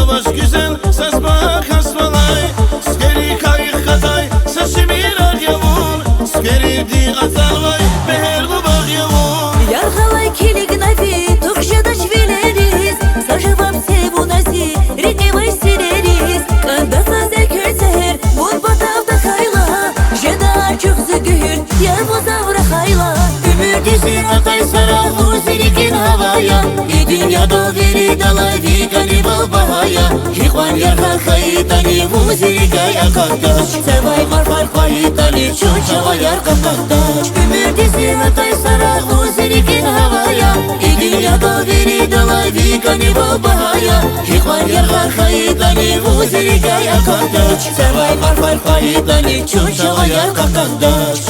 yavaş güzel sazma kasmalay Skeri kayık katay saçımı radyavun Skeri di azalvay beher gubak yavun Yarhalay kilik nafi tukşada şvileriz Saçıvam sevu nazi ritmivay sileriz Kanda saze köy seher bul batavda kayla Jeda çok zügül yar bozavra hayla Ümürdüzün atay sara huzirikin havaya Dünyada veri dalay vikani bal bahaya Hikvan yarhal kayitani huzirigaya kaktaş Sevay marfal kayitani çoçava yar kaktaş Ümürdüzün atay sara huzirikin havaya Dünyada veri dalay vikani bal bahaya Hikvan yarhal kayitani huzirigaya kaktaş Sevay marfal kayitani çoçava yar kaktaş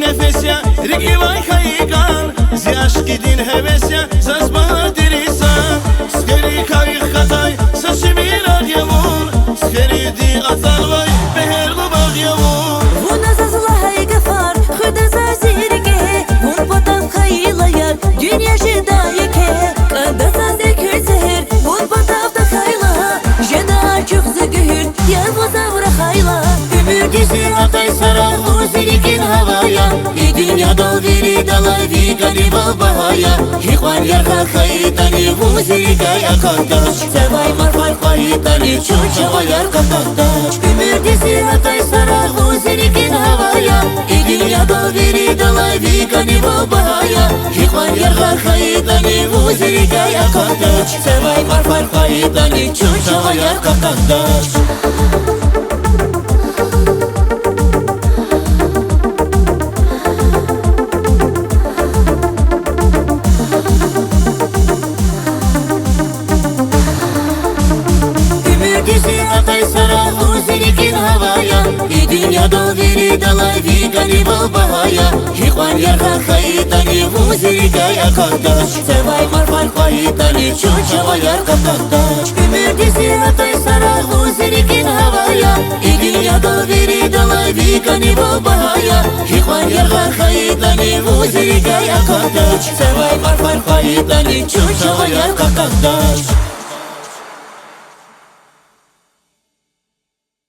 Nefesya, rigi vay kayıkan Ziyaş gidin hevesya, zazma dirisan Skeri kayık katay, saçımı radyavun Skeri di azal vay, beher gubak yavun Vuna zazla hay gafar, khuda zazirge Vun batav kayla yar, dünya jedayeke Kanda saze köy seher, vun batavda kayla Jeda çok zügül, yar bozavra hayla Ümürdüzün atay sara huzirikin havaya Dünyada veri dalay vikani bal bahaya Hikvan yarhal kayitani huzirigaya kaktaş Sevay marfal kayitani çoçava yar kaktaş Ümürdüzün atay sara huzirikin havaya Dünyada veri dalay vikani bal bahaya Hikvan yarhal kayitani huzirigaya kaktaş Sevay marfal kayitani çoçava yar kaktaş Ümürdüzün atay sara huzirikin havaya Dünyada veri dalay vikani bal bahaya Hikvan yarhal kayitani huzirigaya kaktaş Sevay marfal kayitani çoçava yar kaktaş Ümürdüzün atay sara huzirikin havaya Dünyada veri dalay vikani bal bahaya Hikvan yarhal kayitani huzirigaya kaktaş Sevay marfal kayitani çoçava yar kaktaş